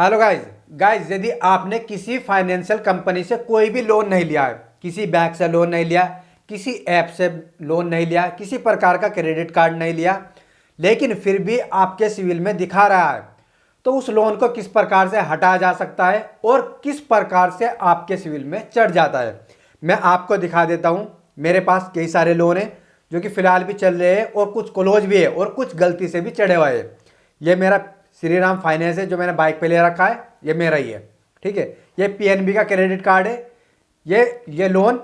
Hello guys guys यदि आपने किसी फाइनेंशियल कंपनी से कोई भी लोन नहीं लिया है, किसी बैंक से लोन नहीं लिया, किसी ऐप से लोन नहीं लिया, किसी प्रकार का क्रेडिट कार्ड नहीं लिया, लेकिन फिर भी आपके सिविल में दिखा रहा है, तो उस लोन को किस प्रकार से हटाया जा सकता है और किस प्रकार से आपके सिविल में चढ़ जाता है, मैं आपको दिखा देता हूं। मेरे पास कई सारे लोन हैं जो कि फिलहाल भी चल रहे हैं और कुछ क्लोज भी है और कुछ गलती से भी चढ़े हुए हैं। ये मेरा श्री राम फाइनेंस है जो मैंने बाइक पे ले रखा है, ये मेरा ही है, ठीक है। ये पीएनबी का क्रेडिट कार्ड है, ये लोन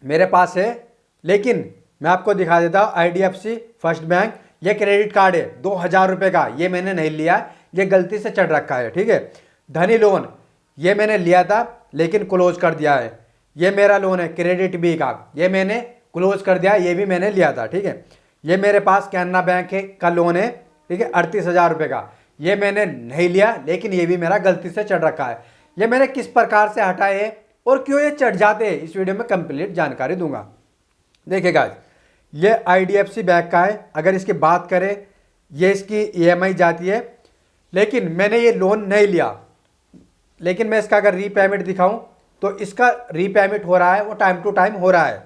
मेरे पास है, लेकिन मैं आपको दिखा देता हूँ आईडीएफसी फर्स्ट बैंक, ये क्रेडिट कार्ड है 2000 रुपये का, ये मैंने नहीं लिया, ये गलती से चढ़ रखा है, ठीक है। धनी लोन ये मैंने लिया था लेकिन क्लोज कर दिया है, ये मेरा लोन है क्रेडिट बी का, ये मैंने क्लोज कर दिया, ये भी मैंने लिया था, ठीक है। ये मेरे पास कैनरा बैंक का लोन है, ठीक है, 38,000 रुपये का, ये मैंने नहीं लिया लेकिन ये भी मेरा गलती से चढ़ रखा है। ये मैंने किस प्रकार से हटाए हैं और क्यों ये चढ़ जाते हैं, इस वीडियो में कंप्लीट जानकारी दूंगा। देखिएगा, ये आईडीएफसी बैंक का है, अगर इसकी बात करें ये इसकी ईएमआई जाती है, लेकिन मैंने ये लोन नहीं लिया, लेकिन मैं इसका अगर रीपेमेंट दिखाऊं तो इसका रीपेमेंट हो रहा है, वो टाइम टू टाइम हो रहा है,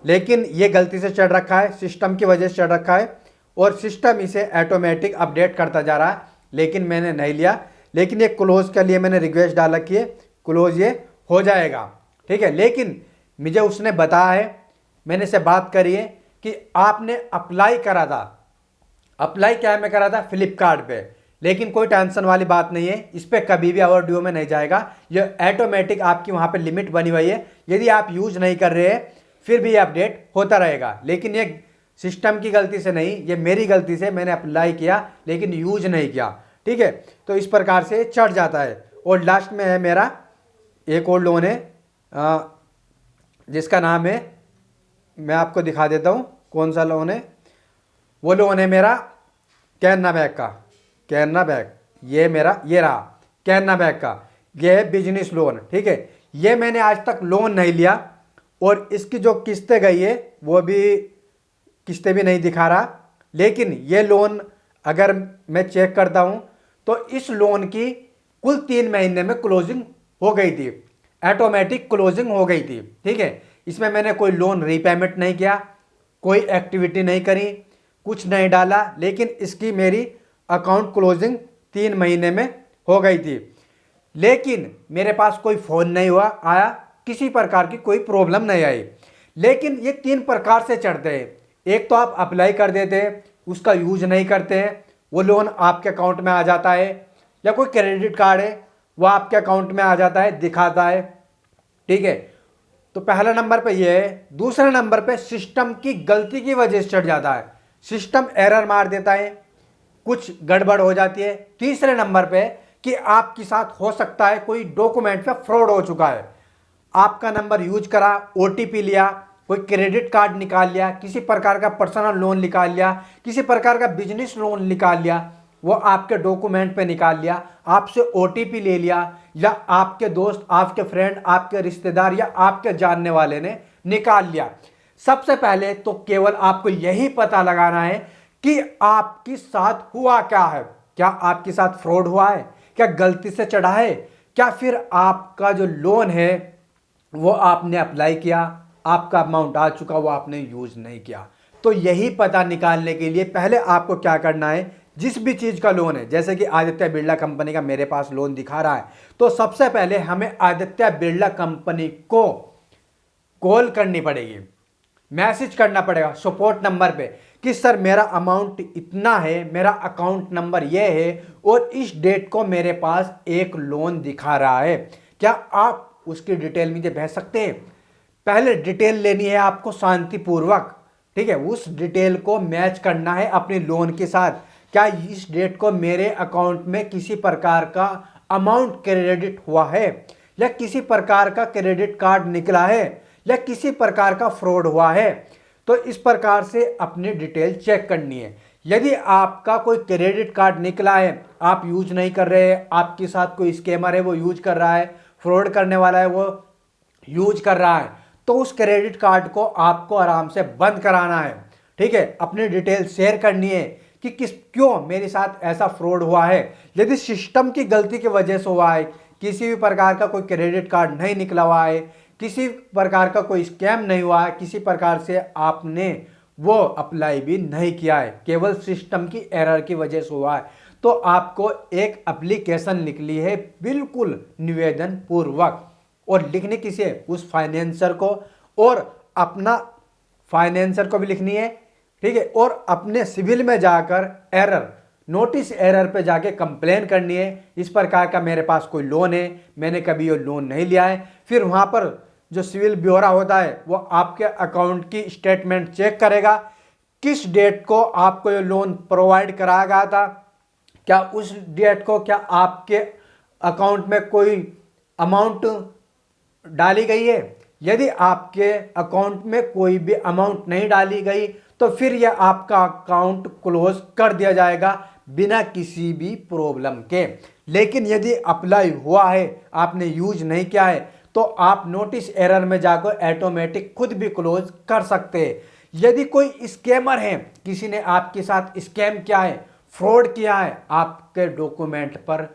लेकिन ये गलती से चढ़ रखा है, सिस्टम की वजह से चढ़ रखा है और सिस्टम इसे ऑटोमेटिक अपडेट करता जा रहा है, लेकिन मैंने नहीं लिया। लेकिन ये क्लोज के लिए मैंने रिक्वेस्ट डाल रखी है, क्लोज ये हो जाएगा, ठीक है। लेकिन मुझे उसने बताया है, मैंने इससे बात करी है कि आपने अप्लाई करा था, अप्लाई क्या मैं करा था फ्लिपकार्ट पे, लेकिन कोई टेंशन वाली बात नहीं है, इस पर कभी भी ओवर ड्यू में नहीं जाएगा, ये ऑटोमेटिक आपकी वहाँ पे लिमिट बनी हुई है, यदि आप यूज नहीं कर रहे हैं फिर भी ये अपडेट होता रहेगा। लेकिन ये सिस्टम की गलती से नहीं, ये मेरी गलती से मैंने अप्लाई किया लेकिन यूज नहीं किया, ठीक है। तो इस प्रकार से चढ़ जाता है। और लास्ट में है मेरा एक और लोन है जिसका नाम है, मैं आपको दिखा देता हूँ कौन सा लोन है, वो लोन है मेरा कैनरा बैंक का, कैनरा बैंक, ये मेरा ये रहा कैनरा बैंक का, ये है बिजनेस लोन, ठीक है। ये मैंने आज तक लोन नहीं लिया और इसकी जो किस्तें गई है वो भी किस्तें भी नहीं दिखा रहा, लेकिन ये लोन अगर मैं चेक करता हूं तो इस लोन की कुल 3 महीने में क्लोजिंग हो गई थी, ऑटोमेटिक क्लोजिंग हो गई थी, ठीक है। इसमें मैंने कोई लोन रीपेमेंट नहीं किया, कोई एक्टिविटी नहीं करी, कुछ नहीं डाला, लेकिन इसकी मेरी अकाउंट क्लोजिंग 3 महीने में हो गई थी। लेकिन मेरे पास कोई फ़ोन नहीं हुआ आया, किसी प्रकार की कोई प्रॉब्लम नहीं आई। लेकिन ये 3 प्रकार से चढ़ते हैं, एक तो आप अप्लाई कर देते हैं, उसका यूज नहीं करते हैं, वो लोन आपके अकाउंट में आ जाता है, या कोई क्रेडिट कार्ड है वो आपके अकाउंट में आ जाता है, दिखाता है, ठीक है। तो पहला नंबर पे ये है। दूसरे नंबर पे सिस्टम की गलती की वजह से चढ़ जाता है, सिस्टम एरर मार देता है, कुछ गड़बड़ हो जाती है। तीसरे नंबर पे कि आपके साथ हो सकता है कोई डॉक्यूमेंट पे फ्रॉड हो चुका है, आपका नंबर यूज करा, ओटीपी लिया, कोई क्रेडिट कार्ड निकाल लिया, किसी प्रकार का पर्सनल लोन निकाल लिया, किसी प्रकार का बिजनेस लोन निकाल लिया, वो आपके डॉक्यूमेंट पे निकाल लिया, आपसे ओटीपी ले लिया, या आपके दोस्त, आपके फ्रेंड, आपके रिश्तेदार या आपके जानने वाले ने निकाल लिया। सबसे पहले तो केवल आपको यही पता लगाना है कि आपके साथ हुआ क्या है, क्या आपके साथ फ्रॉड हुआ है, क्या गलती से चढ़ा है, क्या फिर आपका जो लोन है वो आपने अप्लाई किया, आपका अमाउंट आ चुका, वो आपने यूज नहीं किया। तो यही पता निकालने के लिए पहले आपको क्या करना है, जिस भी चीज़ का लोन है, जैसे कि आदित्य बिरला कंपनी का मेरे पास लोन दिखा रहा है, तो सबसे पहले हमें आदित्य बिरला कंपनी को कॉल करनी पड़ेगी, मैसेज करना पड़ेगा सपोर्ट नंबर पे कि सर मेरा अमाउंट इतना है, मेरा अकाउंट नंबर ये है और इस डेट को मेरे पास एक लोन दिखा रहा है, क्या आप उसकी डिटेल मुझे भेज सकते हैं। पहले डिटेल लेनी है आपको शांतिपूर्वक, ठीक है, उस डिटेल को मैच करना है अपने लोन के साथ, क्या इस डेट को मेरे अकाउंट में किसी प्रकार का अमाउंट क्रेडिट हुआ है, या किसी प्रकार का क्रेडिट कार्ड निकला है, या किसी प्रकार का फ्रॉड हुआ है। तो इस प्रकार से अपनी डिटेल चेक करनी है। यदि आपका कोई क्रेडिट कार्ड निकला है, आप यूज नहीं कर रहे हैं, आपके साथ कोई स्कैमर है वो यूज कर रहा है, फ्रॉड करने वाला है वो यूज कर रहा है, तो उस क्रेडिट कार्ड को आपको आराम से बंद कराना है, ठीक है। अपनी डिटेल शेयर करनी है कि क्यों मेरे साथ ऐसा फ्रॉड हुआ है। यदि सिस्टम की गलती की वजह से हुआ है, किसी भी प्रकार का कोई क्रेडिट कार्ड नहीं निकला हुआ है, किसी प्रकार का कोई स्कैम नहीं हुआ है, किसी प्रकार से आपने वो अप्लाई भी नहीं किया है, केवल सिस्टम की एरर की वजह से हुआ है, तो आपको एक एप्लीकेशन निकली है बिल्कुल निवेदन पूर्वक, और लिखनी किसे, उस फाइनेंसर को, और अपना फाइनेंसर को भी लिखनी है, ठीक है, और अपने सिविल में जाकर एरर, नोटिस एरर पे जाके कंप्लेन करनी है, इस प्रकार का मेरे पास कोई लोन है, मैंने कभी ये लोन नहीं लिया है। फिर वहां पर जो सिविल ब्यूरो होता है वो आपके अकाउंट की स्टेटमेंट चेक करेगा, किस डेट को आपको ये लोन प्रोवाइड कराया गया था, क्या उस डेट को क्या आपके अकाउंट में कोई अमाउंट डाली गई है। यदि आपके अकाउंट में कोई भी अमाउंट नहीं डाली गई तो फिर यह आपका अकाउंट क्लोज कर दिया जाएगा बिना किसी भी प्रॉब्लम के। लेकिन यदि अप्लाई हुआ है, आपने यूज नहीं किया है, तो आप नोटिस एरर में जाकर ऑटोमेटिक खुद भी क्लोज कर सकते हैं। यदि कोई स्कैमर है, किसी ने आपके साथ स्कैम किया है, फ्रॉड किया है, आपके डॉक्यूमेंट पर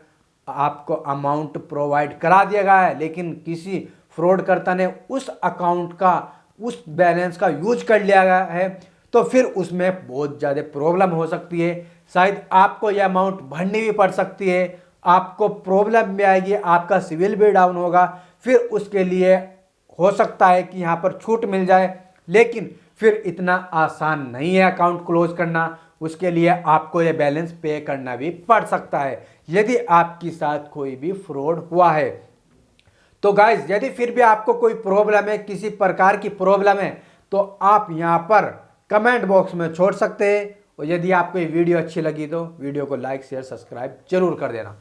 आपको अमाउंट प्रोवाइड करा दिया गया है, लेकिन किसी फ्रॉडकर्ता ने उस अकाउंट का, उस बैलेंस का यूज कर लिया गया है, तो फिर उसमें बहुत ज़्यादा प्रॉब्लम हो सकती है। शायद आपको यह अमाउंट भरनी भी पड़ सकती है, आपको प्रॉब्लम भी आएगी, आपका सिविल भी डाउन होगा। फिर उसके लिए हो सकता है कि यहाँ पर छूट मिल जाए, लेकिन फिर इतना आसान नहीं है अकाउंट क्लोज करना, उसके लिए आपको ये बैलेंस पे करना भी पड़ सकता है यदि आपके साथ कोई भी फ्रॉड हुआ है। तो गाइज, यदि फिर भी आपको कोई प्रॉब्लम है, किसी प्रकार की प्रॉब्लम है, तो आप यहाँ पर कमेंट बॉक्स में छोड़ सकते हैं। और यदि आपको ये वीडियो अच्छी लगी तो वीडियो को लाइक शेयर सब्सक्राइब जरूर कर देना।